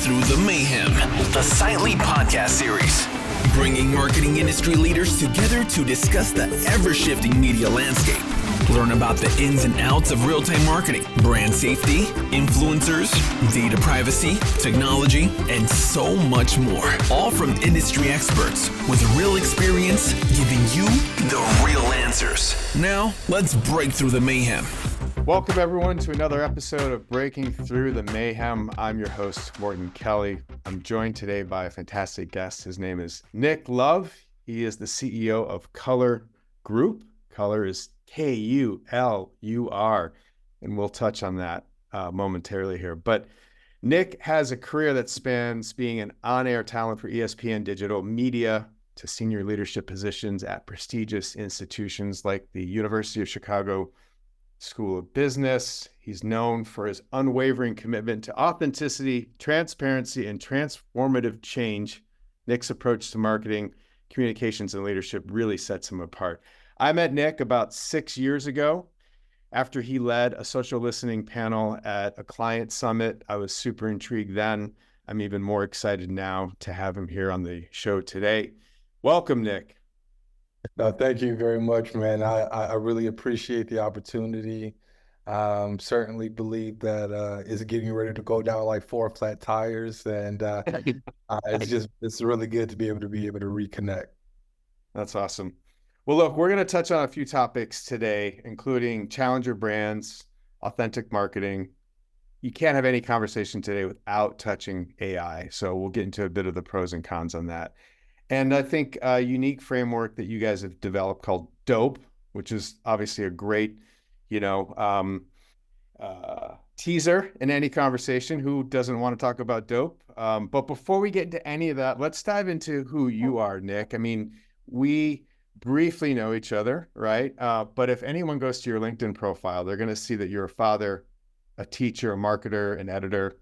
Through the Mayhem, the Silently podcast series, bringing marketing industry leaders together to discuss the ever-shifting media landscape. Learn about the ins and outs of real-time marketing, brand safety, influencers, data privacy, technology, and so much more. All from industry experts with real experience, giving you the real answers. Now, let's break through the mayhem. Welcome, everyone, to another episode of Breaking Through the Mayhem. I'm your host, Morton Kelly. I'm joined today by a fantastic guest. His name is Nick Love. He is the CEO of KULUR Group. KULUR is K-U-L-U-R, and we'll touch on that momentarily here. But Nick has a career that spans being an on-air talent for ESPN Digital Media to senior leadership positions at prestigious institutions like the University of Chicago School of Business. He's known for his unwavering commitment to authenticity, transparency, and transformative change. Nick's approach to marketing, communications, and leadership really sets him apart. I met Nick about 6 years ago after he led a social listening panel at a client summit. I was super intrigued then. I'm even more excited now to have him here on the show today. Welcome, Nick. Thank you very much, man. I really appreciate the opportunity. Certainly believe that it's getting ready to go down like 4 flat tires, and it's really good to be able to reconnect. That's awesome. Well, look, we're going to touch on a few topics today, including challenger brands, authentic marketing. You can't have any conversation today without touching AI. So we'll get into a bit of the pros and cons on that. And I think a unique framework that you guys have developed called DOPE, which is obviously a great, teaser in any conversation. Who doesn't want to talk about DOPE? But before we get into any of that, let's dive into who you are, Nick. I mean, we briefly know each other, right? But if anyone goes to your LinkedIn profile, they're going to see that you're a father, a teacher, a marketer, an editor,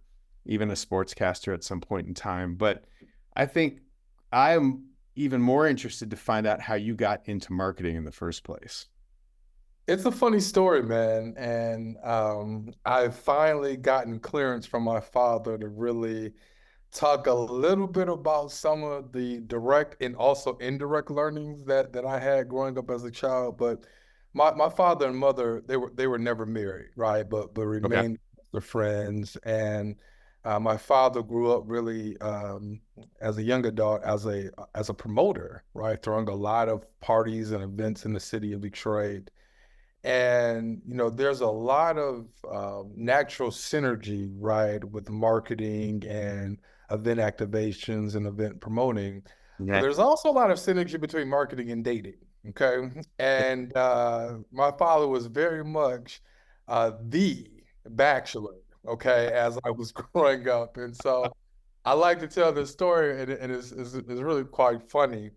even a sportscaster at some point in time. But I think I am even more interested to find out how you got into marketing in the first place. It's a funny story, man. And I've finally gotten clearance from my father to really talk a little bit about some of the direct and also indirect learnings that I had growing up as a child. But my father and mother, they were never married, right? But remained the friends. And my father grew up really as a young adult as a promoter, right? Throwing a lot of parties and events in the city of Detroit. And, there's a lot of natural synergy, right, with marketing and event activations and event promoting. Yeah. But there's also a lot of synergy between marketing and dating, okay? And my father was very much the bachelor, okay, as I was growing up. And so I like to tell this story, and it's really quite funny.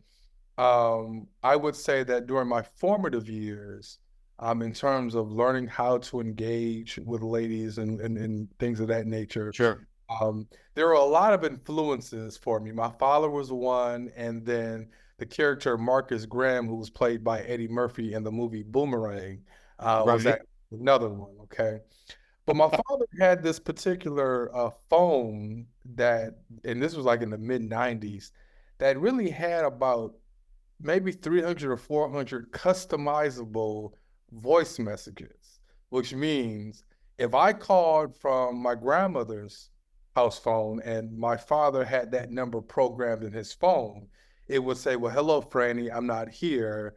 I would say that during my formative years, in terms of learning how to engage with ladies and things of that nature. Sure. There were a lot of influences for me. My father was one, and then the character Marcus Graham, who was played by Eddie Murphy in the movie Boomerang, was another one, okay? But my father had this particular phone that, and this was like in the mid-90s, that really had about maybe 300 or 400 customizable voice messages, which means if I called from my grandmother's house phone and my father had that number programmed in his phone, it would say, well, hello, Franny, I'm not here.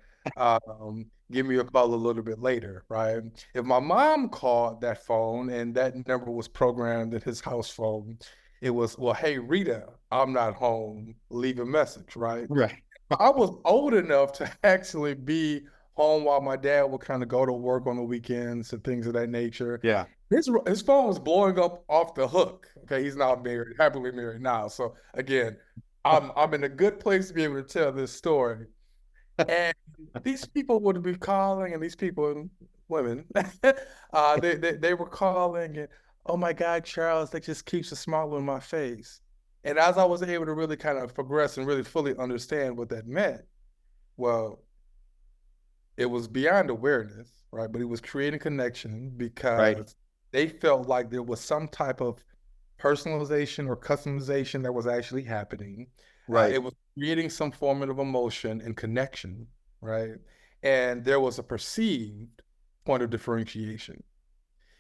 Give me a call a little bit later, right? If my mom called that phone and that number was programmed in his house phone, it was, well, hey, Rita, I'm not home. Leave a message, right? Right. I was old enough to actually be home while my dad would kind of go to work on the weekends and things of that nature. Yeah. His phone was blowing up off the hook. Okay, he's now married, happily married now. So again, I'm in a good place to be able to tell this story. And these people would be calling, and these people, women, they were calling, and oh my God, Charles, that just keeps a smile on my face. And as I was able to really kind of progress and really fully understand what that meant, well, it was beyond awareness, right? But it was creating connection because they felt like there was some type of personalization or customization that was actually happening. Right. It was creating some form of emotion and connection, right? And there was a perceived point of differentiation.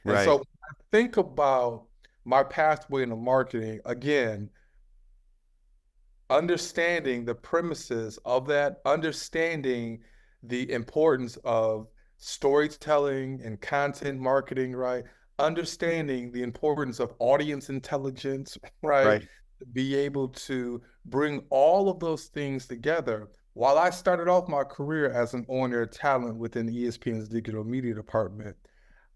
And so Right. when I think about my pathway into marketing, again, understanding the premises of that, understanding the importance of storytelling and content marketing, right? Understanding the importance of audience intelligence, right? Right. Be able to bring all of those things together. While I started off my career as an on-air talent within ESPN's digital media department,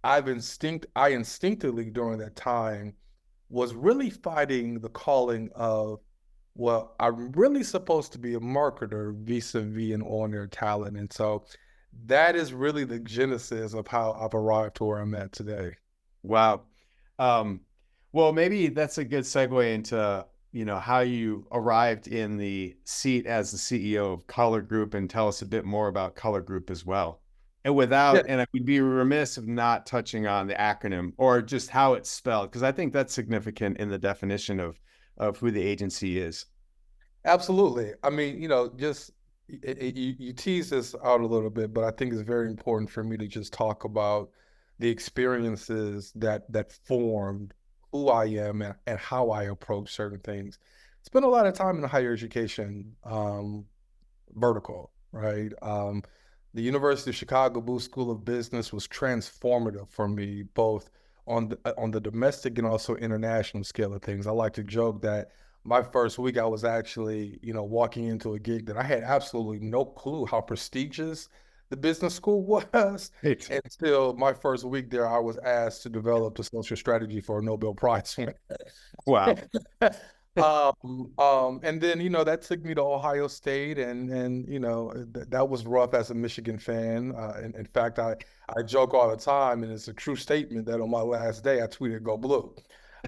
I instinctively during that time was really fighting the calling of, well, I'm really supposed to be a marketer vis-a-vis an on-air talent. And so that is really the genesis of how I've arrived to where I'm at today. Wow. Um, well, maybe that's a good segue into, how you arrived in the seat as the CEO of KULUR Group, and tell us a bit more about KULUR Group as well. Yeah, And I would be remiss of not touching on the acronym or just how it's spelled, because I think that's significant in the definition of who the agency is. absolutely. I mean, just you tease this out a little bit, but I think it's very important for me to just talk about the experiences that formed who I am and how I approach certain things. Spent a lot of time in the higher education vertical, right? The University of Chicago Booth School of Business was transformative for me, both on the domestic and also international scale of things. I like to joke that my first week I was actually, walking into a gig that I had absolutely no clue how prestigious the business school was. Right. Until my first week there, I was asked to develop the social strategy for a Nobel Prize winner. Wow. And then, that took me to Ohio State, and that was rough as a Michigan fan. In fact, I joke all the time, and it's a true statement that on my last day I tweeted "Go Blue,"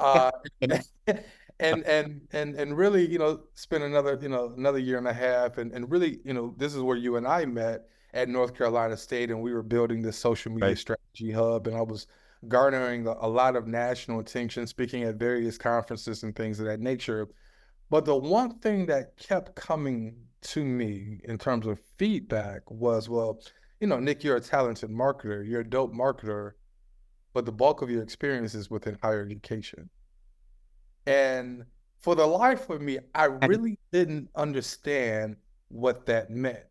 uh, and really, spent another year and a half, and really, this is where you and I met at North Carolina State, and we were building this social media Right. strategy hub, and I was garnering a lot of national attention, speaking at various conferences and things of that nature. But the one thing that kept coming to me in terms of feedback was, well, Nick, you're a talented marketer, you're a dope marketer, but the bulk of your experience is within higher education. And for the life of me, I really didn't understand what that meant.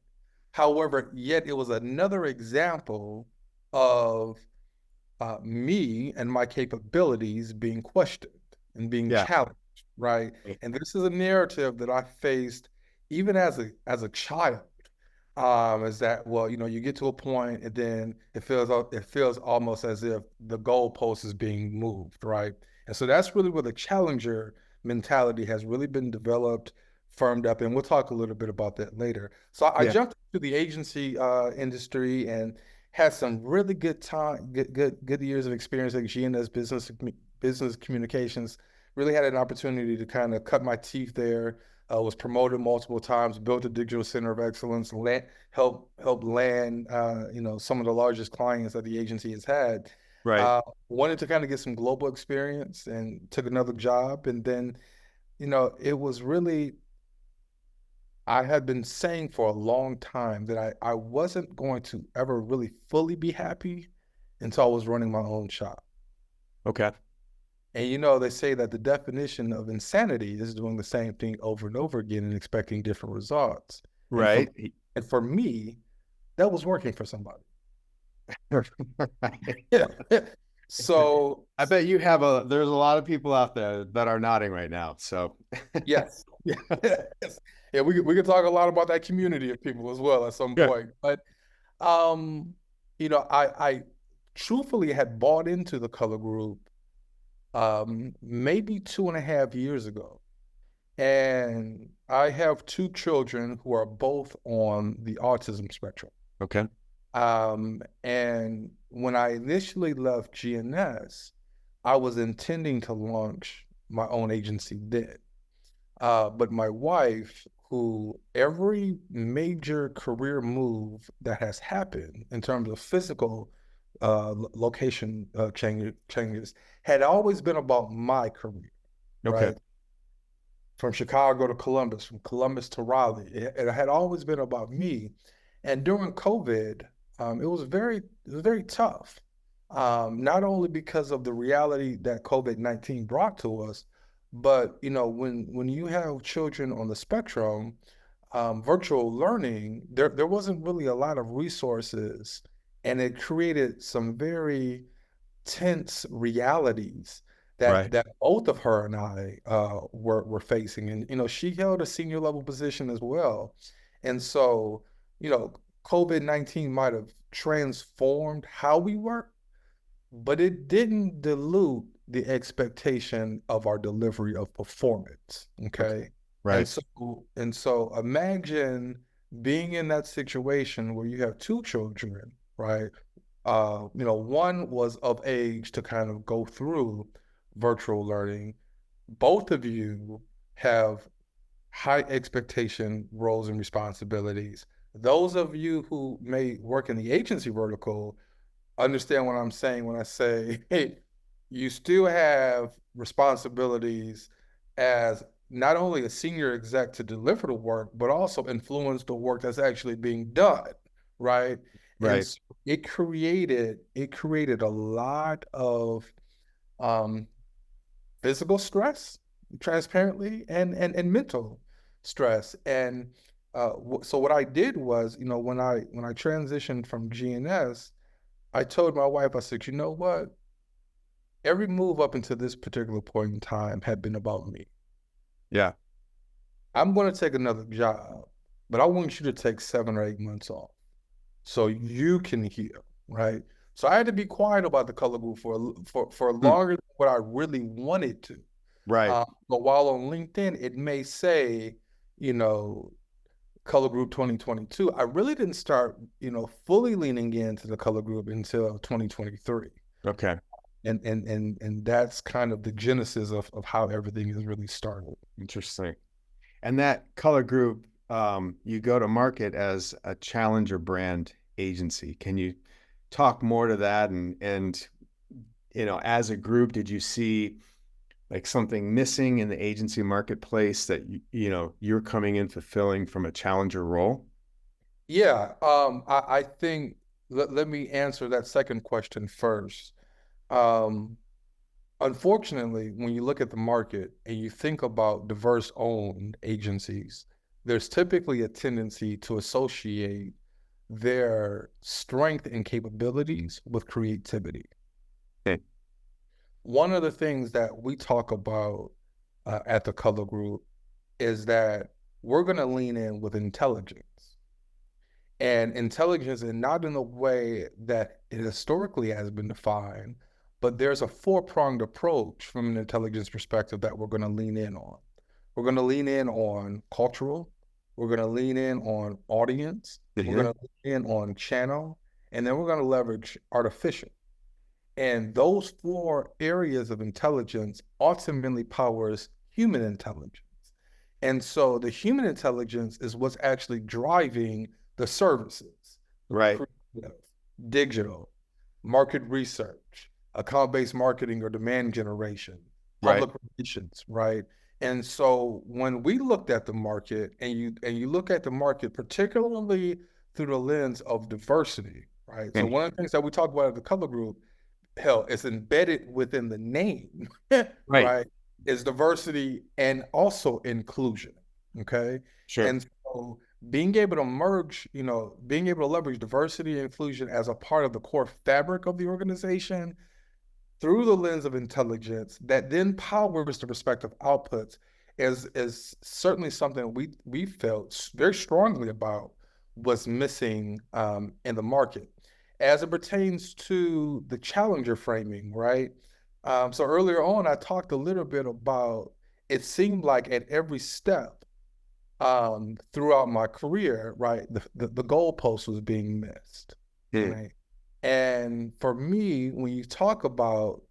However, yet it was another example of me and my capabilities being questioned and being Yeah. challenged, right? And this is a narrative that I faced even as a child. Is that, well, you get to a point and then it feels almost as if the goalpost is being moved, right? And so that's really where the challenger mentality has really been developed, firmed up, and we'll talk a little bit about that later. So I Yeah. jumped into the agency industry and had some really good time, good years of experience at GNS Business Communications. Really had an opportunity to kind of cut my teeth there. Was promoted multiple times, built a digital center of excellence, help land some of the largest clients that the agency has had. Right. Wanted to kind of get some global experience and took another job, and then it was really, I had been saying for a long time that I wasn't going to ever really fully be happy until I was running my own shop. Okay. And they say that the definition of insanity is doing the same thing over and over again and expecting different results. And for, Right. and for me, that was working for somebody. Right. Yeah. So I bet there's a lot of people out there that are nodding right now. So yes. Yes. Yeah, we could talk a lot about that community of people as well at some good. point. But I truthfully had bought into the KULUR Group maybe 2.5 years ago. And I have two children who are both on the autism spectrum. Okay. And when I initially left GNS, I was intending to launch my own agency then. But my wife, who every major career move that has happened in terms of physical location changes had always been about my career. Okay. right? From Chicago to Columbus, from Columbus to Raleigh. It had always been about me. And during COVID, it was very tough. Not only because of the reality that COVID-19 brought to us, but when you have children on the spectrum, virtual learning, there wasn't really a lot of resources, and it created some very tense realities Right. that both of her and I were facing. And she held a senior level position as well. And so, you know, COVID-19 might have transformed how we work, but it didn't dilute the expectation of our delivery of performance. Okay. Okay. And Right. so imagine being in that situation where you have two children, right? One was of age to kind of go through virtual learning. Both of you have high expectation roles and responsibilities. Those of you who may work in the agency vertical understand what I'm saying when I say, hey, you still have responsibilities as not only a senior exec to deliver the work, but also influence the work that's actually being done, right? And Right. so it created a lot of um, physical stress, transparently, and mental stress. And so what I did was, when I transitioned from GNS, I told my wife, I said, you know what? Every move up until this particular point in time had been about me. Yeah. I'm going to take another job, but I want you to take 7 or 8 months off so you can heal, right? So I had to be quiet about the color group for Hmm. longer than what I really wanted to. Right. But while on LinkedIn, it may say, you know, color group 2022. I really didn't start, fully leaning into the color group until 2023. Okay. And that's kind of the genesis of how everything is really started. Interesting. And that color group, you go to market as a challenger brand agency. Can you talk more to that? And as a group, did you see like something missing in the agency marketplace that you're coming in fulfilling from a challenger role? Yeah, I think let me answer that second question first. Um, Unfortunately, when you look at the market and you think about diverse owned agencies, there's typically a tendency to associate their strength and capabilities with creativity. Okay. One of the things that we talk about at the Color Group is that we're going to lean in with intelligence. And intelligence, and not in the way that it historically has been defined, but there's a four-pronged approach from an intelligence perspective that we're going to lean in on. We're going to lean in on cultural, we're going to lean in on audience, we're Mm-hmm. going to lean in on channel, and then we're going to leverage artificial. And those four areas of intelligence ultimately powers human intelligence. And so the human intelligence is what's actually driving the services, Right. creative, digital, market research, account-based marketing or demand generation, Right. public relations, right? And so when we looked at the market and you look at the market, particularly through the lens of diversity, right? So Mm. one of the things that we talk about at the Color Group, hell, it's embedded within the name, Right. right? Is diversity and also inclusion. Okay. Sure. And so being able to merge, being able to leverage diversity and inclusion as a part of the core fabric of the organization through the lens of intelligence that then powers the respective outputs is certainly something we felt very strongly about was missing in the market as it pertains to the challenger framing, right? So earlier on, I talked a little bit about it seemed like at every step throughout my career, right, the goalpost was being missed, Mm. right? And for me, when you talk about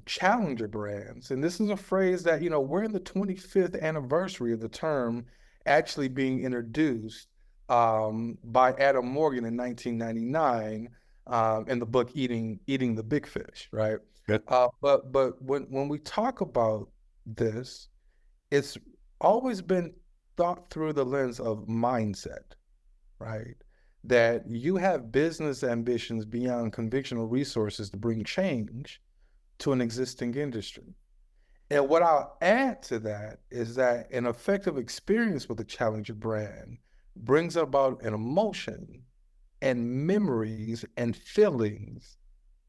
challenger brands, and this is a phrase that, we're in the 25th anniversary of the term actually being introduced by Adam Morgan in 1999 in the book Eating the Big Fish, right? Good. But when we talk about this, it's always been thought through the lens of mindset, right? That you have business ambitions beyond conventional resources to bring change to an existing industry. And what I'll add to that is that an effective experience with a challenger brand brings about an emotion and memories and feelings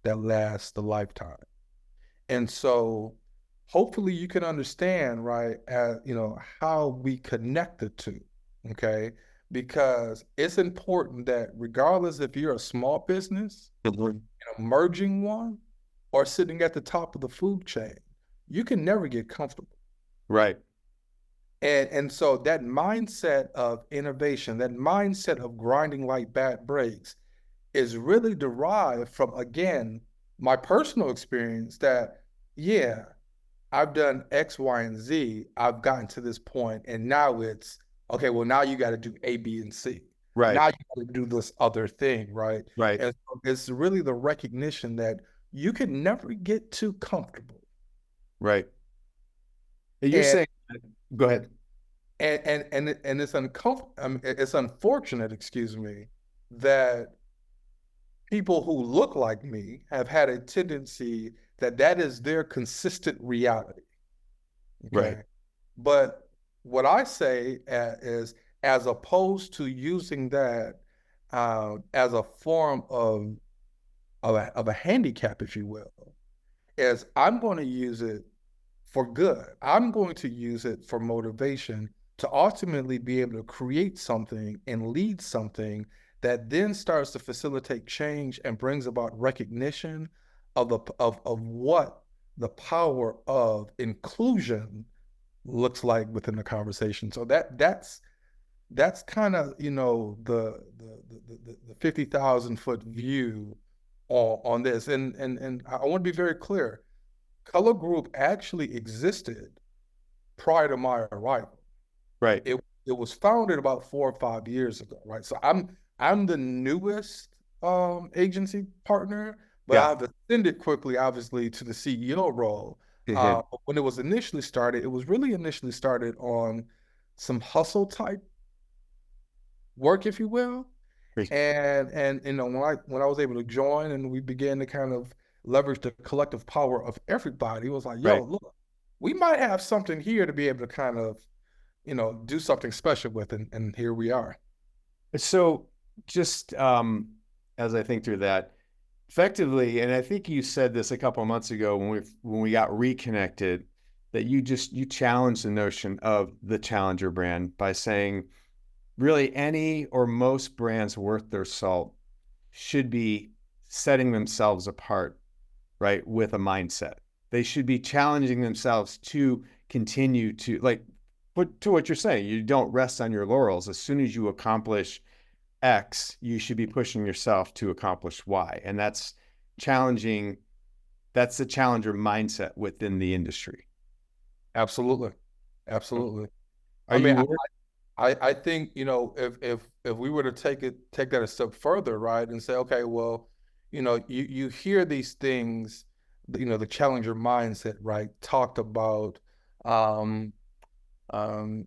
that last a lifetime. And so hopefully you can understand, right, how we connect the two, okay? Because it's important that regardless if you're a small business, an emerging one, or sitting at the top of the food chain, you can never get comfortable. Right. And so that mindset of innovation, that mindset of grinding like bad breaks is really derived from, again, my personal experience that, yeah, I've done X, Y, and Z. I've gotten to this point, and now it's, okay, well, now you got to do A, B, and C. Right. Now you got to do this other thing, right? Right. And so it's really the recognition that you can never get too comfortable. Right. You're saying, go ahead. And it's it's unfortunate, excuse me, that people who look like me have had a tendency that is their consistent reality. Okay. Right. But what I say is, as opposed to using that as a form of a handicap, if you will, is I'm going to use it for good. I'm going to use it for motivation to ultimately be able to create something and lead something that then starts to facilitate change and brings about recognition of what the power of inclusion looks like within the conversation. So that's kind of, the 50,000-foot view on this. And I want to be very clear. KULUR Group actually existed prior to my arrival. Right. It was founded about 4 or 5 years ago, right? So I'm the newest agency partner, but Yeah. I've ascended quickly, obviously, to the CEO role. When it was initially started, it was really initially started on some hustle type work, if you will. And when I was able to join and we began to kind of leverage the collective power of everybody, it was like, yo, Right. look, we might have something here to be able to kind of, do something special with, and here we are. So just as I think through that, effectively, and I think you said this a couple of months ago when we got reconnected, that you challenged the notion of the challenger brand by saying really any or most brands worth their salt should be setting themselves apart, right, with a mindset. They should be challenging themselves to continue to, like, to what you're saying, you don't rest on your laurels. As soon as you accomplish X, you should be pushing yourself to accomplish Y. And that's challenging. That's the challenger mindset within the industry. Absolutely. Absolutely. I think, if we were to take that a step further, right, and say, okay, well, you hear these things, the challenger mindset, right, talked about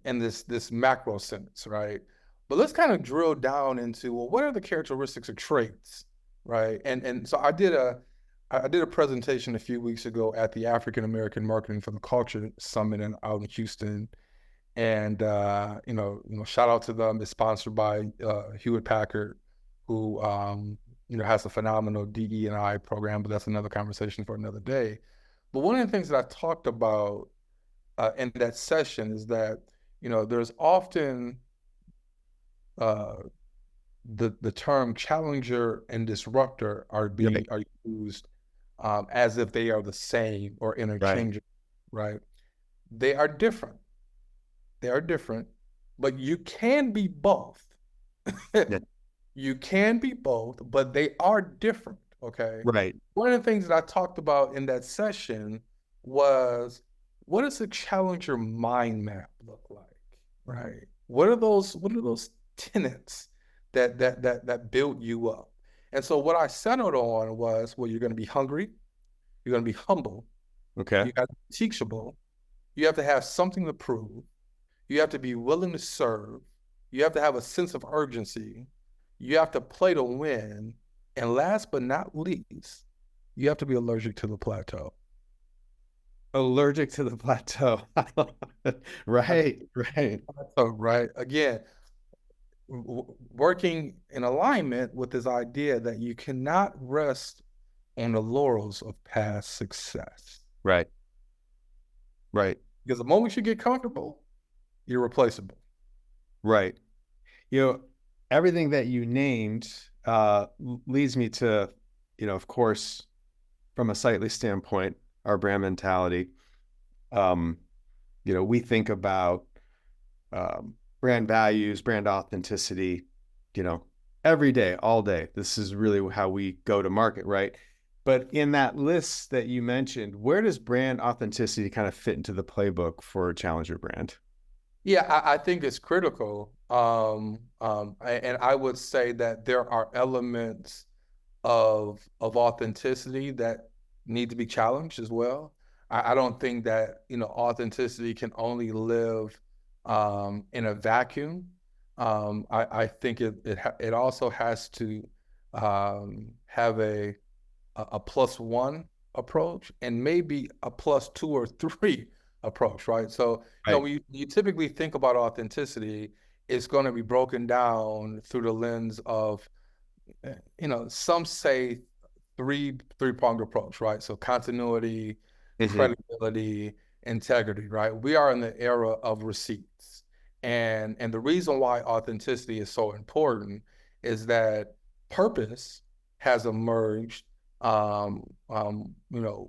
in this macro sense, right? But let's kind of drill down into, well, what are the characteristics or traits, right? And so I did a presentation a few weeks ago at the African American Marketing for the Culture Summit out in Houston. And shout out to them. It's sponsored by Hewlett Packard, who has a phenomenal DE&I program, but that's another conversation for another day. But one of the things that I talked about in that session is that there's often the term challenger and disruptor are used as if they are the same or interchangeable, right? They are different. They are different, but you can be both. You can be both, but they are different, okay? Right. One of the things that I talked about in that session was, what does a challenger mind map look like, right? What are those tenets that build you up? And so what I centered on was, well, you're going to be hungry, you're going to be humble, Okay. you got to be teachable, You have to have something to prove. You have to be willing to serve. You have to have a sense of urgency. You have to play to win. And last but not least, you have to be allergic to the plateau. Allergic to the plateau. Right, right. So, right. Again, working in alignment with this idea that you cannot rest on the laurels of past success. Right. Right. Because the moment you get comfortable, you're replaceable. Right. You know, everything that you named leads me to, of course, from a Sightly standpoint, our brand mentality. We think about brand values, brand authenticity, every day, all day. This is really how we go to market, right? But in that list that you mentioned, where does brand authenticity kind of fit into the playbook for a challenger brand? Yeah, I think it's critical. And I would say that there are elements of authenticity that need to be challenged as well. I don't think that, authenticity can only live in a vacuum. I think it also has to have a +1 approach and maybe a +2 or 3 approach, right? So, Right. when you typically think about authenticity, it's going to be broken down through the lens of, some say three-pronged approach, right? So continuity, credibility, integrity, right? We are in the era of receipts. And the reason why authenticity is so important is that purpose has emerged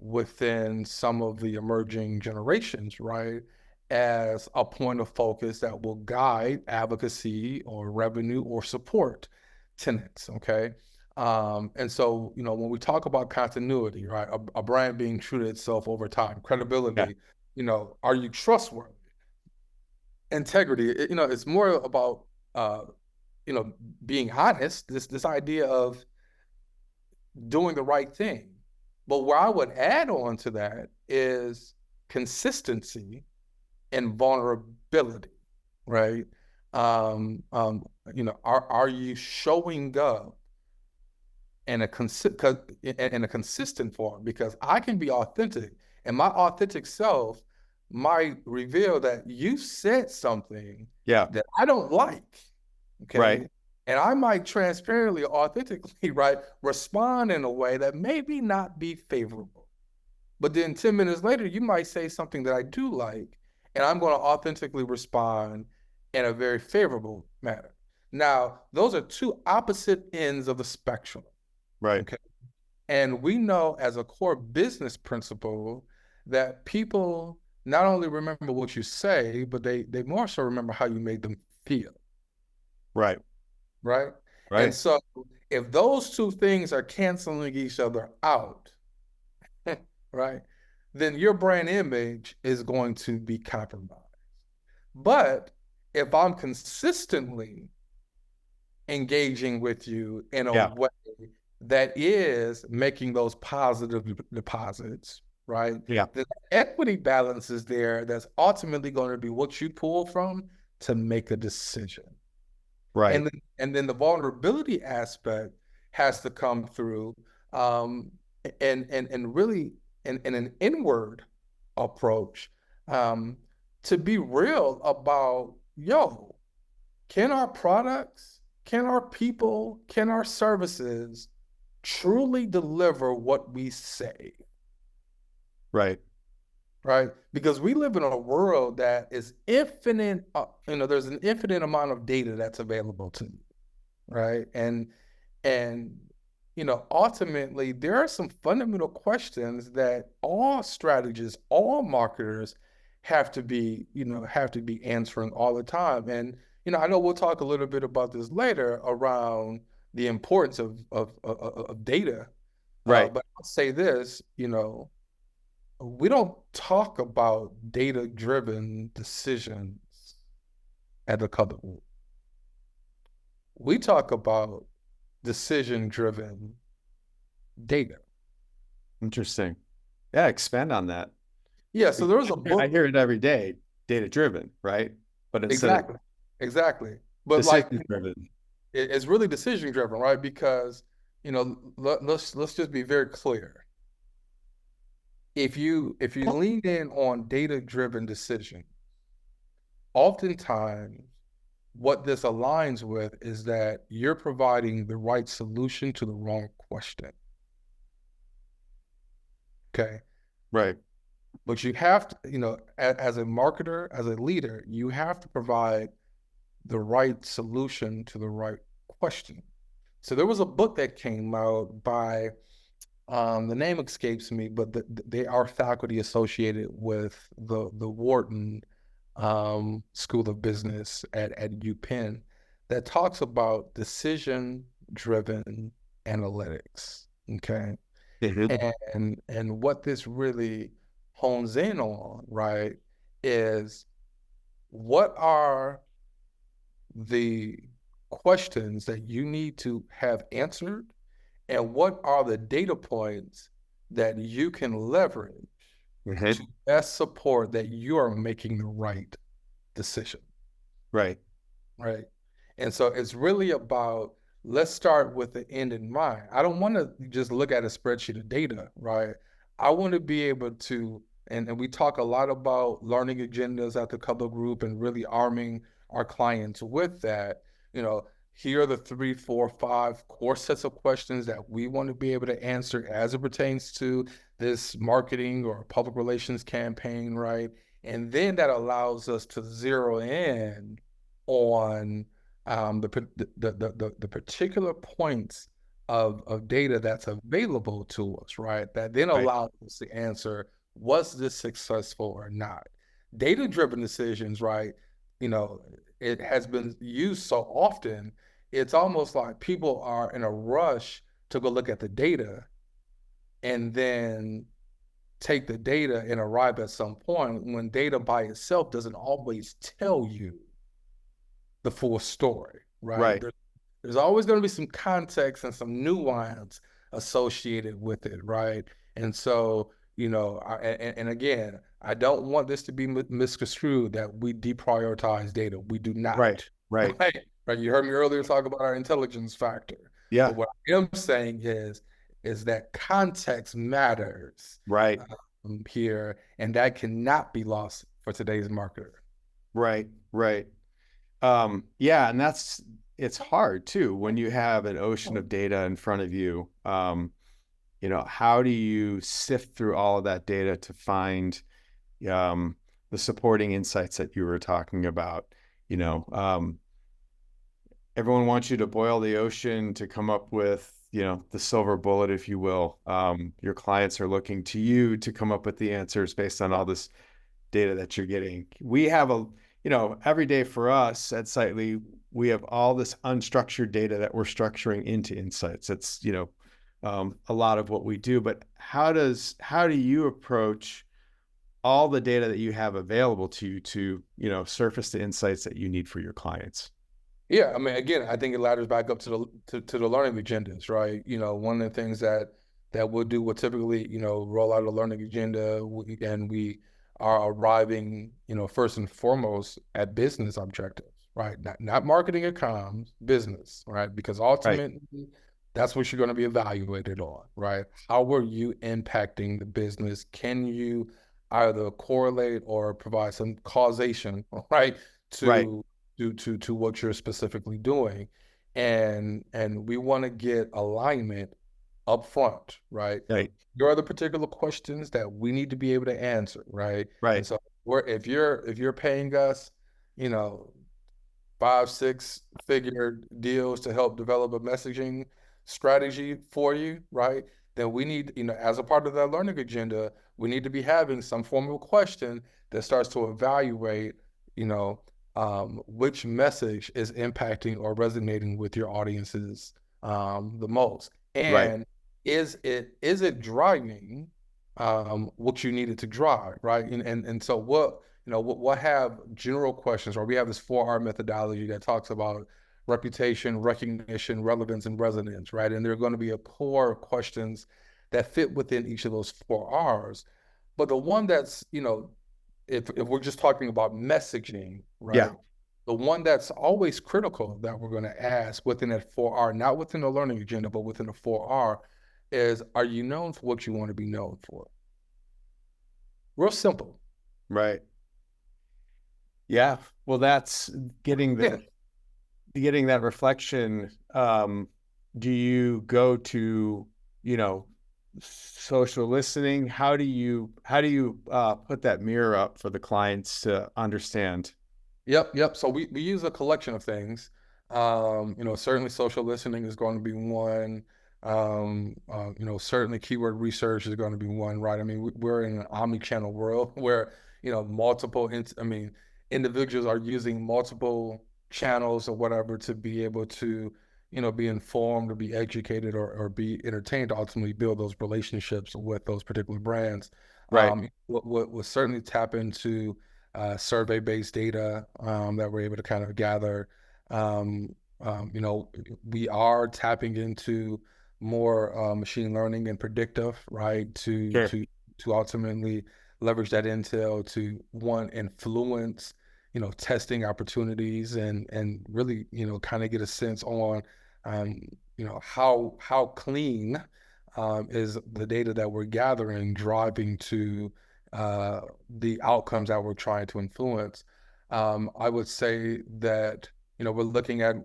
within some of the emerging generations, right, as a point of focus that will guide advocacy or revenue or support tenets, okay? And so, when we talk about continuity, right, a brand being true to itself over time, credibility, are you trustworthy? Integrity, it's more about, being honest, this idea of doing the right thing. But where I would add on to that is consistency and vulnerability, right? Are you showing up in a consistent form? Because I can be authentic, and my authentic self might reveal that you said something that I don't like. Okay. Right. And I might transparently, authentically, right, respond in a way that maybe not be favorable. But then 10 minutes later, you might say something that I do like, and I'm going to authentically respond in a very favorable manner. Now, those are two opposite ends of the spectrum. Right. Okay. And we know as a core business principle that people not only remember what you say, but they more so remember how you made them feel. Right. Right. Right. And so if those two things are canceling each other out, right, then your brand image is going to be compromised. But if I'm consistently engaging with you in a way that is making those positive deposits, right? Yeah. The equity balance is there. That's ultimately going to be what you pull from to make a decision. Right. And then the vulnerability aspect has to come through, and really in an inward approach, to be real about, can our products, can our people, can our services truly deliver what we say? Right. Right? Because we live in a world that is infinite, there's an infinite amount of data that's available to you, right? And ultimately, there are some fundamental questions that all strategists, all marketers have to be answering all the time. And, I know we'll talk a little bit about this later around the importance of data. Right. But I'll say this, we don't talk about data-driven decisions at the Color Group. We talk about decision-driven data. Interesting. Yeah, expand on that. Yeah, so there was a book. I hear it every day, data driven, right? But instead of Exactly. But like decision driven. it's really decision driven, right? Because let's just be very clear. If you lean in on data driven decision, oftentimes what this aligns with is that you're providing the right solution to the wrong question. Okay. Right. But you have to, as a marketer, as a leader, you have to provide the right solution to the right question. So there was a book that came out by, the name escapes me, but they are faculty associated with the Wharton School of Business at UPenn that talks about decision-driven analytics. Okay. And what this really hones in on, right, is what are the questions that you need to have answered, and what are the data points that you can leverage to best support that you are making the right decision. Right. Right. And so it's really about, let's start with the end in mind. I don't want to just look at a spreadsheet of data, right? I want to be able to, and we talk a lot about learning agendas at the KULUR Group and really arming our clients with that. Here are the 3, 4, 5 core sets of questions that we want to be able to answer as it pertains to this marketing or public relations campaign, right? And then that allows us to zero in on the particular points of data that's available to us, right? That then allows us to answer, was this successful or not? Data-driven decisions, right? It has been used so often, it's almost like people are in a rush to go look at the data and then take the data and arrive at some point, when data by itself doesn't always tell you the full story, right? There's always going to be some context and some nuance associated with it, right? And so, and again, I don't want this to be misconstrued that we deprioritize data. We do not. Right. Right. You heard me earlier talk about our intelligence factor. Yeah. But what I am saying is that context matters. Right. Here, and that cannot be lost for today's marketer. Right. Yeah, and it's hard too when you have an ocean of data in front of you. How do you sift through all of that data to find the supporting insights that you were talking about? Everyone wants you to boil the ocean to come up with, the silver bullet, if you will. Your clients are looking to you to come up with the answers based on all this data that you're getting. We have every day for us at Sightly, we have all this unstructured data that we're structuring into insights. It's, a lot of what we do, but how do you approach all the data that you have available to you to, surface the insights that you need for your clients? Yeah, I mean, again, I think it ladders back up to the learning agendas, right? One of the things that we'll do, we'll typically, roll out a learning agenda, and we are arriving, first and foremost at business objectives, right? Not marketing or comms, business, right? Because ultimately, that's what you're going to be evaluated on, right? How are you impacting the business? Can you either correlate or provide some causation, right, to what you're specifically doing? And we want to get alignment up front, right? Here are the particular questions that we need to be able to answer, right? And so if you're paying us, 5-6 figure deals to help develop a messaging strategy for you, right? Then we need, as a part of that learning agenda, we need to be having some form of question that starts to evaluate, which message is impacting or resonating with your audiences the most. And is it driving what you needed to drive, right? And so we'll have general questions, or we have this 4R methodology that talks about reputation, recognition, relevance, and resonance, right? And there are going to be a core questions that fit within each of those 4 R's. But the one that's, if we're just talking about messaging, right? Yeah. The one that's always critical that we're going to ask within that 4R, not within the learning agenda, but within the 4R, is, are you known for what you want to be known for? Real simple. Right. Yeah. Well, that's getting that reflection. Do you go to, social listening? How do you put that mirror up for the clients to understand? Yep. So we use a collection of things. Certainly social listening is going to be one. Certainly keyword research is going to be one, right? I mean, we're in an omni-channel world where, individuals are using multiple channels or whatever to be able to, be informed or be educated or be entertained to ultimately build those relationships with those particular brands. Right. We'll certainly tap into survey-based data that we're able to kind of gather. We are tapping into more machine learning and predictive, right? Sure. To ultimately leverage that intel to, one, influence, testing opportunities and really, kind of get a sense on, how clean is the data that we're gathering driving to the outcomes that we're trying to influence. I would say that, we're looking at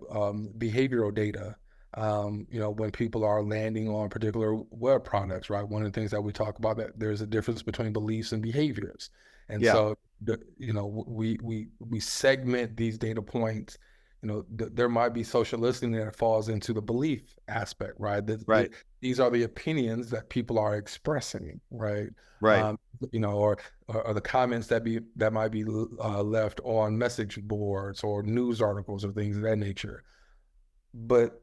behavioral data, when people are landing on particular web products, right? One of the things that we talk about, that there's a difference between beliefs and behaviors. And Yeah. so, we segment these data points. There might be social listening that falls into the belief aspect, right? Right. These are the opinions that people are expressing, right? Right. Or the comments that might be left on message boards or news articles or things of that nature. But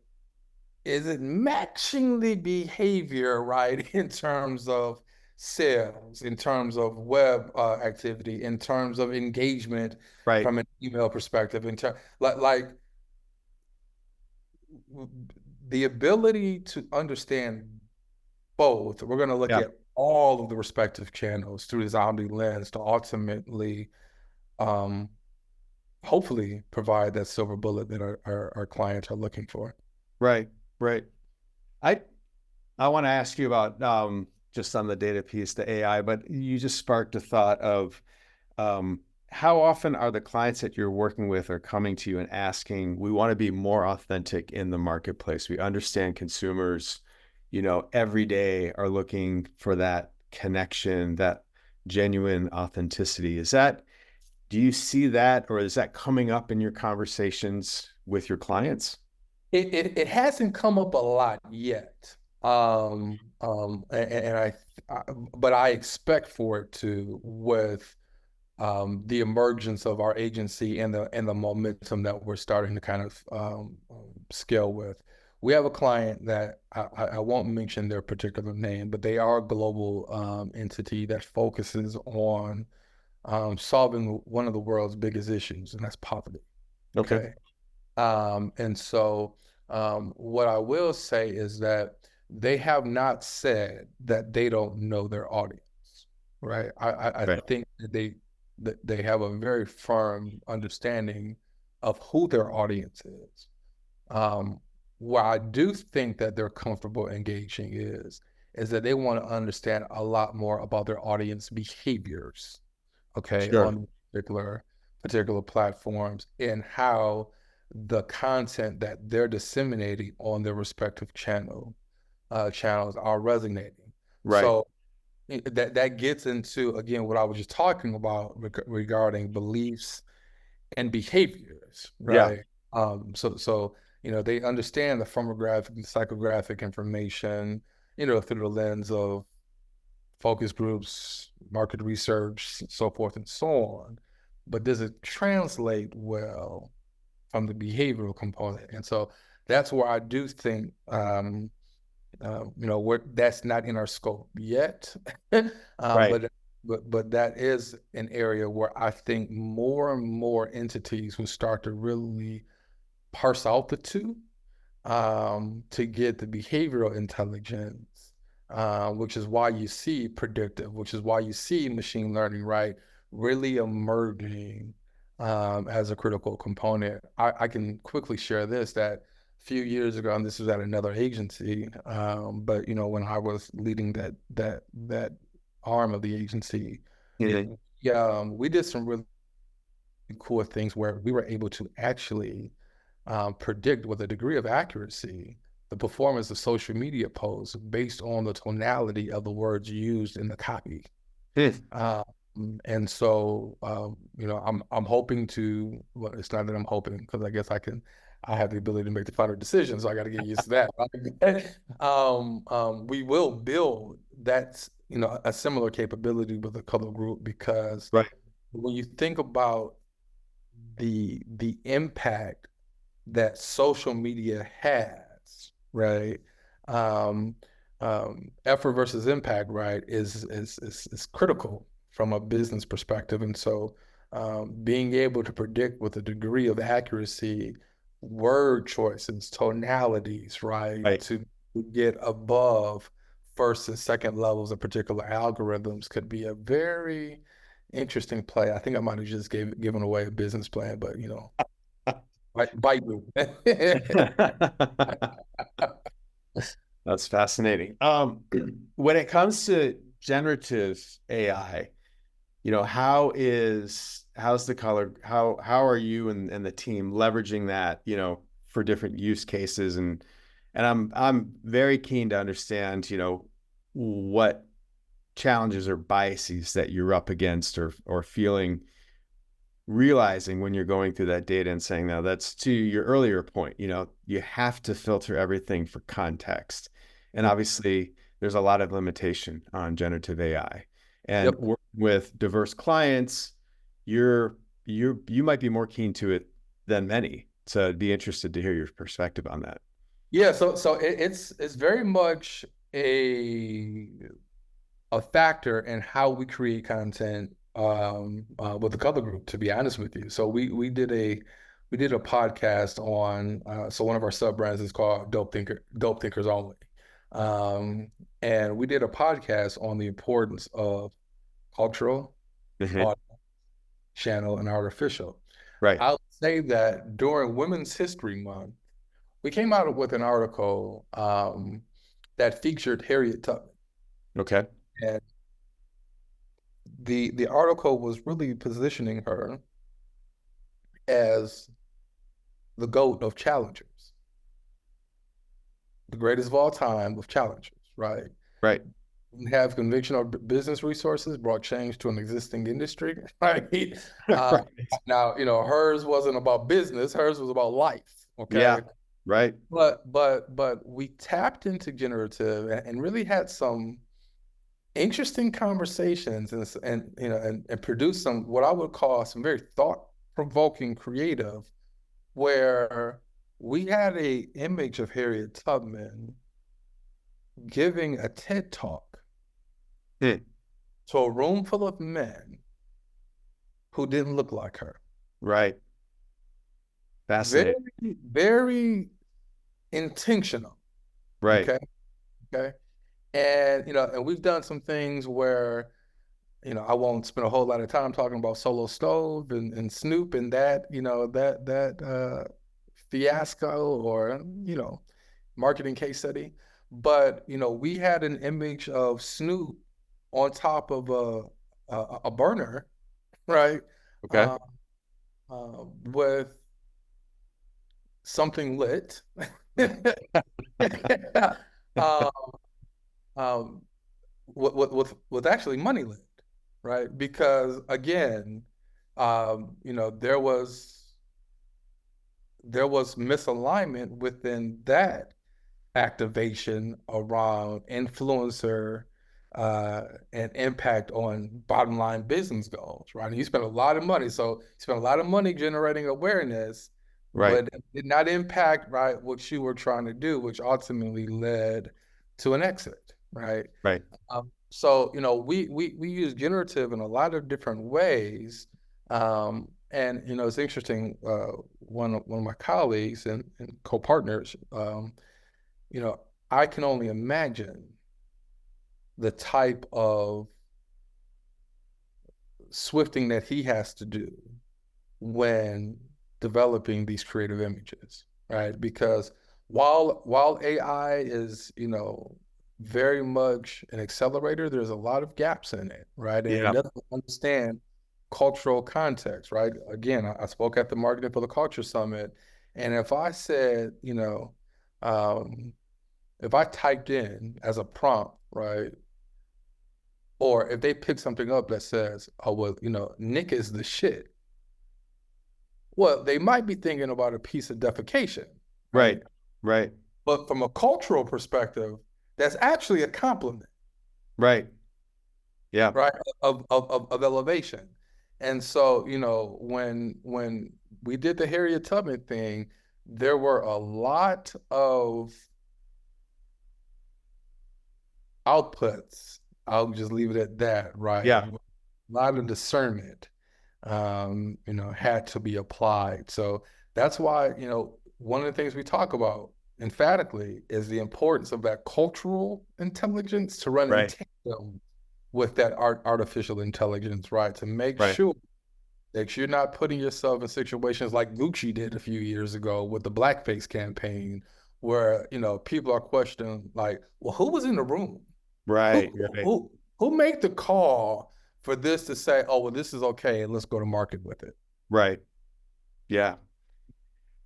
is it matching the behavior, right, in terms of sales, in terms of web activity, in terms of engagement Right. from an email perspective, in terms like the ability to understand both? We're going to look Yeah. at all of the respective channels through this omni lens to ultimately, hopefully, provide that silver bullet that our clients are looking for. Right. Right. I want to ask you about just on the data piece, the AI, but you just sparked a thought of how often are the clients that you're working with are coming to you and asking, we want to be more authentic in the marketplace. We understand consumers, every day are looking for that connection, that genuine authenticity. Do you see that, or is that coming up in your conversations with your clients? It hasn't come up a lot yet. But I expect for it to, with the emergence of our agency and the momentum that we're starting to kind of scale with. We have a client that I won't mention their particular name, but they are a global entity that focuses on solving one of the world's biggest issues, and that's poverty. Okay. Okay. And so what I will say is that they have not said that they don't know their audience, right? I Right. think that they have a very firm understanding of who their audience is. Where I do think that they're comfortable engaging is that they want to understand a lot more about their audience behaviors, okay, Sure. on particular platforms, and how the content that they're disseminating on their respective channels are resonating. Right. So that gets into, again, what I was just talking about regarding beliefs and behaviors, Yeah. right? So they understand the firmographic and psychographic information, through the lens of focus groups, market research, so forth and so on. But does it translate well from the behavioral component? And so that's where I do think, that's not in our scope yet. Right. But that is an area where I think more and more entities will start to really parse out the two, to get the behavioral intelligence which is why you see predictive, which is why you see machine learning, right, really emerging as a critical component. I can quickly share this, that a few years ago, and this was at another agency, but when I was leading that arm of the agency, we did some really cool things where we were able to actually predict with a degree of accuracy the performance of social media posts based on the tonality of the words used in the copy. And so, I'm hoping to, well, it's not that I'm hoping, because I guess I have the ability to make the final decision, so I got to get used to that. We will build that, a similar capability with the KULUR group, because when you think about the impact that social media has, right? Effort versus impact, right, is critical from a business perspective. And so being able to predict with a degree of accuracy word choices, tonalities, right, to get above first and second levels of particular algorithms could be a very interesting play. I think I might have just given away a business plan, but bite me. That's fascinating. When it comes to generative AI, how's the KULUR, how are you and the team leveraging that, for different use cases? And I'm very keen to understand, what challenges or biases that you're up against or realizing when you're going through that data and saying, now that's to your earlier point, you have to filter everything for context. And obviously there's a lot of limitation on generative AI, and working with diverse clients, you might be more keen to it than many. So I'd be interested to hear your perspective on that. Yeah. So it's very much a factor in how we create content with the KULUR group, to be honest with you. So we did a podcast on so one of our sub brands is called Dope Thinkers Only, and we did a podcast on the importance of cultural, audio, channel, and artificial. Right. I'll say that during Women's History Month, we came out with an article that featured Harriet Tubman. Okay. And the article was really positioning her as the GOAT of challengers, the greatest of all time of challengers, right? Right. Have conventional business resources, brought change to an existing industry, right? Now, hers wasn't about business, hers was about life, okay? Yeah, right. But we tapped into generative and really had some interesting conversations and produced some, what I would call, some very thought-provoking creative, where we had a image of Harriet Tubman giving a TED Talk to a room full of men who didn't look like her. Right. Fascinating. Very, very intentional. Right. Okay. And, and we've done some things where, I won't spend a whole lot of time talking about Solo Stove and Snoop and that, that fiasco or, marketing case study. But, we had an image of Snoop on top of a burner, right? Okay. With something lit. With actually money lit, right? Because again, there was misalignment within that activation around influencer and impact on bottom line business goals, right? And you spent a lot of money, so you spent a lot of money generating awareness, right, but it did not impact, right, what you were trying to do, which ultimately led to an exit, right? Right. So we use generative in a lot of different ways, and it's interesting. One of my colleagues and co-partners, I can only imagine the type of swifting that he has to do when developing these creative images, right? Because while AI is, very much an accelerator, there's a lot of gaps in it, right? And it Yeah. doesn't understand cultural context, right? Again, I spoke at the Marketing for the Culture Summit, and if I said, um, if I typed in as a prompt, right, or if they pick something up that says, oh, well, Nick is the shit. Well, they might be thinking about a piece of defecation, Right. right? Right. But from a cultural perspective, that's actually a compliment, Right. Yeah. right? Of elevation. And so, when we did the Harriet Tubman thing, there were a lot of outputs. I'll just leave it at that, right? Yeah. A lot of discernment, had to be applied. So that's why, one of the things we talk about emphatically is the importance of that cultural intelligence to run in Right. tandem with that artificial intelligence, right? To make Right. sure that you're not putting yourself in situations like Gucci did a few years ago with the blackface campaign, where, people are questioning, like, well, who was in the room? Right. Who Right. who who made the call for this to say, oh, well, this is okay, and let's go to market with it? Right. Yeah.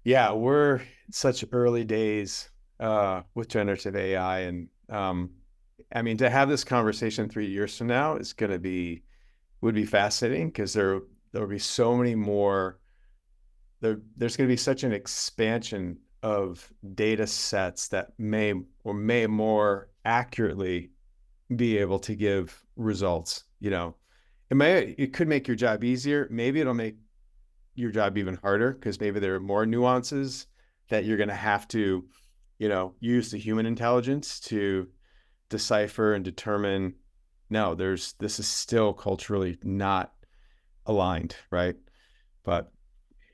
Yeah. We're such early days with generative AI. And I mean, to have this conversation 3 years from now is going to would be fascinating, because there'll be so many more, there's going to be such an expansion of data sets that may more accurately be able to give results. It could make your job easier. Maybe it'll make your job even harder, because maybe there are more nuances that you're going to have to, use the human intelligence to decipher and determine. No, this is still culturally not aligned, right? But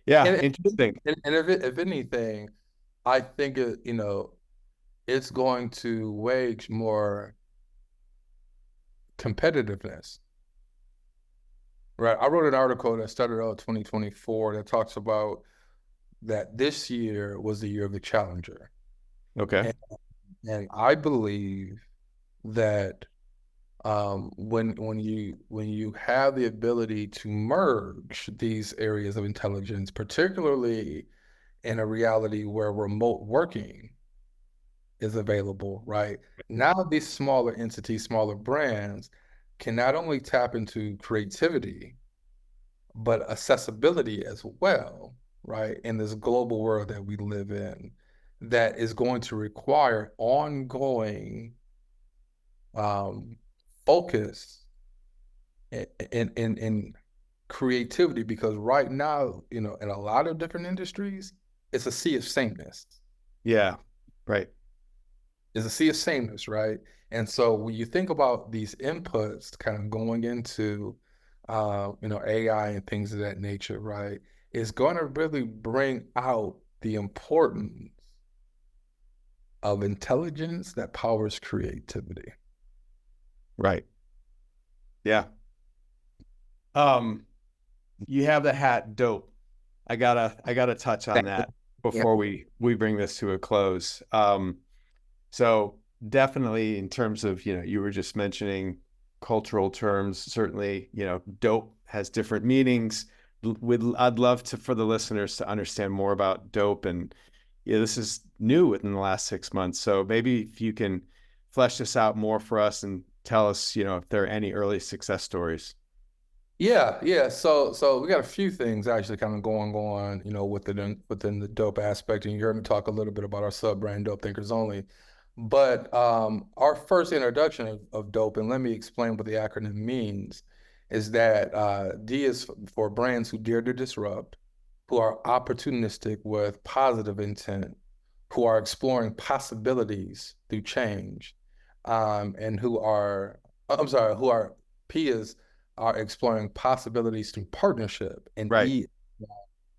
yeah, And interesting. if anything, I think it's going to wage more competitiveness, right? I wrote an article that started out 2024 that talks about that this year was the year of the challenger. Okay. And, and I believe that when you have the ability to merge these areas of intelligence, particularly in a reality where remote working is available, right? Now these smaller entities, smaller brands can not only tap into creativity, but accessibility as well, right? In this global world that we live in, that is going to require ongoing focus in creativity, because right now, in a lot of different industries, it's a sea of sameness. Yeah. Right. It's a sea of sameness, right? And so when you think about these inputs kind of going into, AI and things of that nature, right, it's going to really bring out the importance of intelligence that powers creativity. Right. Yeah. You have the hat dope. I gotta touch on that before we bring this to a close. So definitely, in terms of, you were just mentioning cultural terms, certainly, dope has different meanings. I'd love for the listeners to understand more about dope. And this is new within the last 6 months. So maybe if you can flesh this out more for us and tell us, if there are any early success stories. Yeah. So we got a few things actually kind of going on, within the dope aspect. And you heard me talk a little bit about our sub brand, Dope Thinkers Only. But our first introduction of dope, and let me explain what the acronym means, is that D is for brands who dare to disrupt, who are opportunistic with positive intent, who are exploring possibilities through change, and who are P is are exploring possibilities through partnership, and Right. E,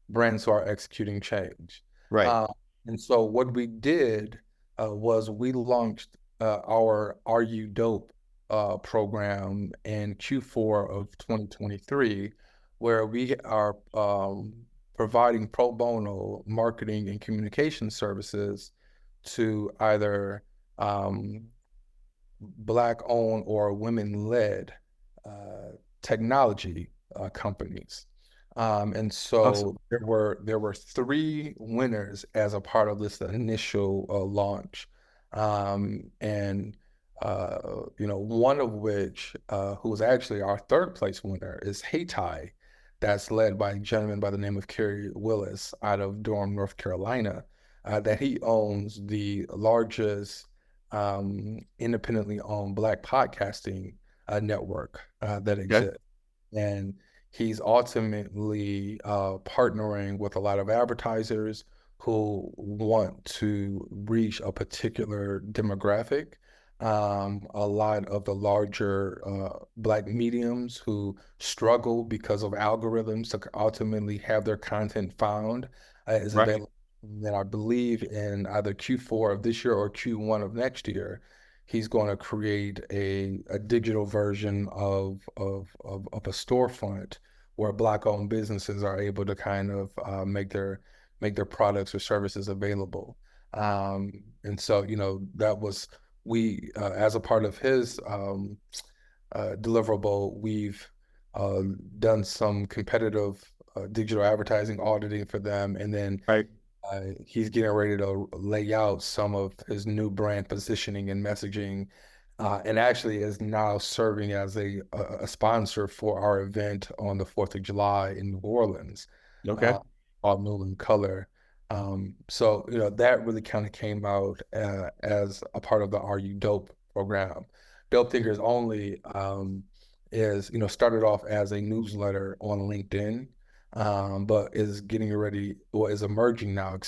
brands who are executing change. Right. Uh, and so what we did was we launched our Are You Dope program in Q4 of 2023, where we are providing pro bono marketing and communication services to either Black-owned or women-led technology companies. And so Awesome. there were three winners as a part of this initial launch. And one of which, who was actually our third place winner, is Hayti, that's led by a gentleman by the name of Kerry Willis out of Durham, North Carolina, that he owns the largest independently owned Black podcasting network that exists. And he's ultimately partnering with a lot of advertisers who want to reach a particular demographic. A lot of the larger Black mediums who struggle because of algorithms to ultimately have their content found is available. And I believe in either Q4 of this year or Q1 of next year, he's going to create a digital version of a storefront where Black-owned businesses are able to kind of make their products or services available. And so, that was as a part of his deliverable, we've done some competitive digital advertising auditing for them, and then he's getting ready to lay out some of his new brand positioning and messaging, and actually is now serving as a sponsor for our event on the 4th of July in New Orleans. Called New KULUR. So, that really kind of came out as a part of the Are You Dope program. Dope Thinkers Only is, started off as a newsletter on LinkedIn, but is emerging now,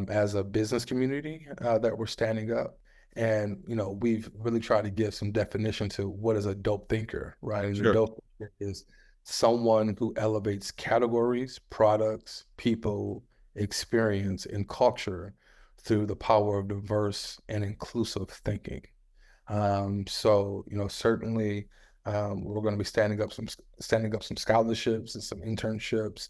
as a business community that we're standing up. And, we've really tried to give some definition to what is a dope thinker, right? And a dope thinker is someone who elevates categories, products, people, experience, and culture through the power of diverse and inclusive thinking. So, certainly we're going to be standing up some scholarships and some internships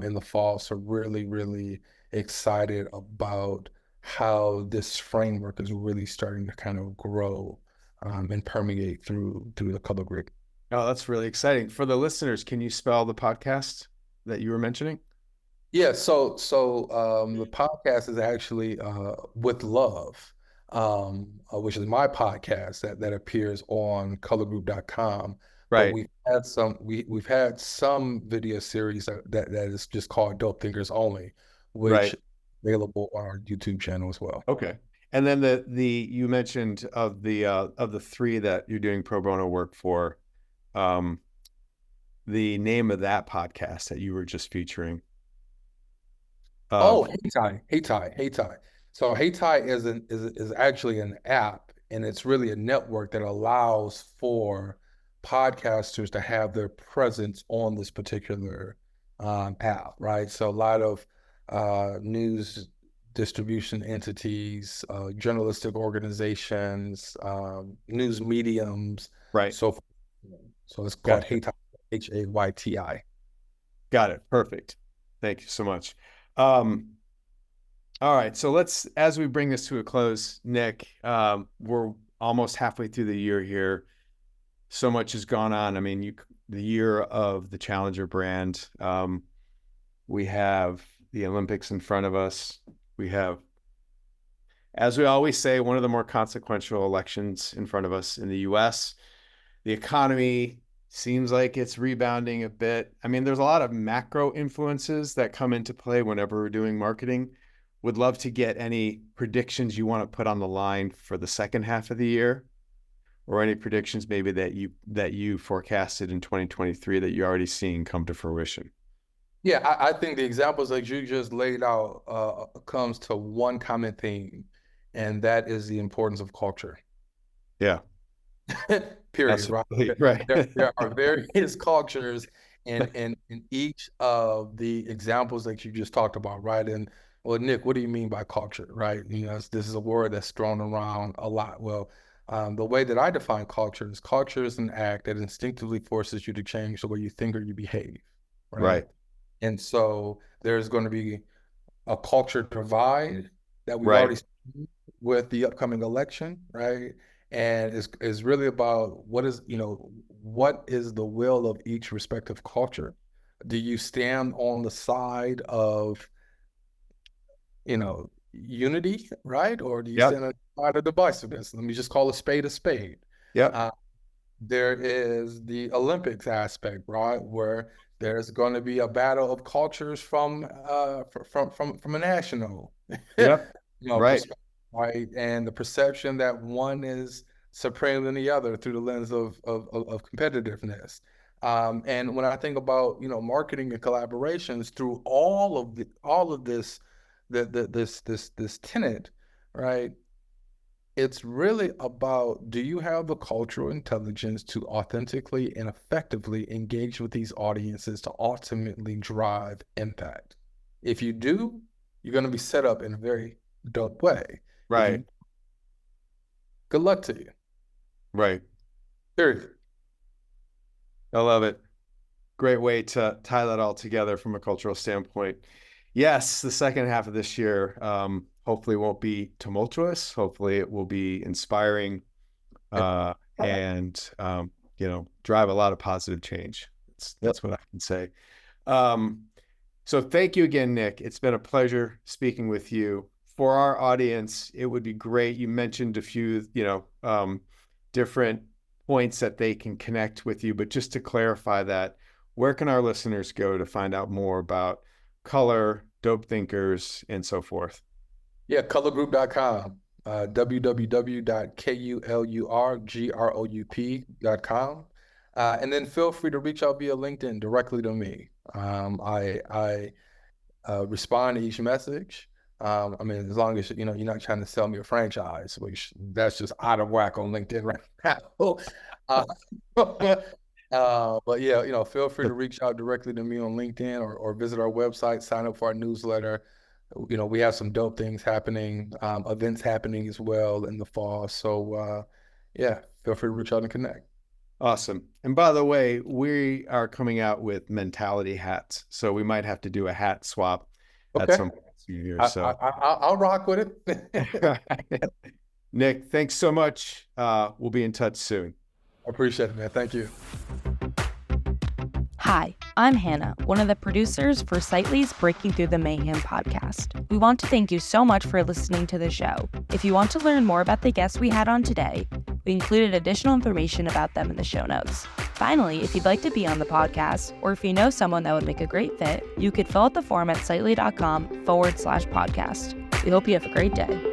in the fall. So really, really excited about how this framework is really starting to kind of grow and permeate through the KULUR group. Oh, that's really exciting. For the listeners, can you spell the podcast that you were mentioning? Yeah, so the podcast is actually With Love, which is my podcast that appears on KULURgroup.com. But we've had some video series that is just called Dope Thinkers Only, which is available on our YouTube channel as well. Okay. And then you mentioned of the three that you're doing pro bono work for, the name of that podcast that you were just featuring. Hayti. So Hayti is actually an app, and it's really a network that allows for podcasters to have their presence on this particular app, right? So a lot of news distribution entities, journalistic organizations, news mediums, so it's called Hayti, Hayti. Got it. Perfect. Thank you so much. All right. So as we bring this to a close, Nick, we're almost halfway through the year here. So much has gone on. I mean, the year of the Challenger brand. We have the Olympics in front of us. We have, as we always say, one of the more consequential elections in front of us in the US. The economy seems like it's rebounding a bit. I mean, there's a lot of macro influences that come into play whenever we're doing marketing. Would love to get any predictions you want to put on the line for the second half of the year, or any predictions maybe that you forecasted in 2023 that you're already seeing come to fruition. Yeah, I think the examples that you just laid out comes to one common theme, and that is the importance of culture. Yeah. Period. Right. There are various cultures in each of the examples that you just talked about, right? And well, Nick, what do you mean by culture, right? This is a word that's thrown around a lot. Well, The way that I define culture is an act that instinctively forces you to change the way you think or you behave, right? And so there's going to be a culture divide that we've already seen with the upcoming election, right? And is really about what is the will of each respective culture. Do you stand on the side of unity, right? Or do you stand on the side of divisiveness? Let me just call a spade a spade. There is the Olympics aspect, right, where there's going to be a battle of cultures from a national perspective, right? And the perception that one is supreme than the other through the lens of competitiveness. And when I think about marketing and collaborations through all of this tenet, right? It's really about, do you have the cultural intelligence to authentically and effectively engage with these audiences to ultimately drive impact? If you do, you're going to be set up in a very dope way. Right. Good luck to you. Right. Period. I love it. Great way to tie that all together from a cultural standpoint. Yes, the second half of this year, hopefully won't be tumultuous. Hopefully it will be inspiring and drive a lot of positive change. That's what I can say. So thank you again, Nick. It's been a pleasure speaking with you. For our audience, it would be great. You mentioned a few, different points that they can connect with you, but just to clarify that, where can our listeners go to find out more about KULUR, Dope Thinkers, and so forth? Yeah, KULURgroup.com, www.KULURgroup.com. And then feel free to reach out via LinkedIn directly to me. I respond to each message. As long as you're not trying to sell me a franchise, which that's just out of whack on LinkedIn right now. But yeah, feel free to reach out directly to me on LinkedIn or visit our website, sign up for our newsletter. We have some dope things happening, events happening as well in the fall. So feel free to reach out and connect. Awesome. And by the way, we are coming out with mentality hats, so we might have to do a hat swap at some point here. So I'll rock with it. Nick, thanks so much. We'll be in touch soon. I appreciate it, man. Thank you. Hi, I'm Hannah, one of the producers for Sightly's Breaking Through the Mayhem podcast. We want to thank you so much for listening to the show. If you want to learn more about the guests we had on today, we included additional information about them in the show notes. Finally, if you'd like to be on the podcast, or if you know someone that would make a great fit, you could fill out the form at sightly.com/podcast. We hope you have a great day.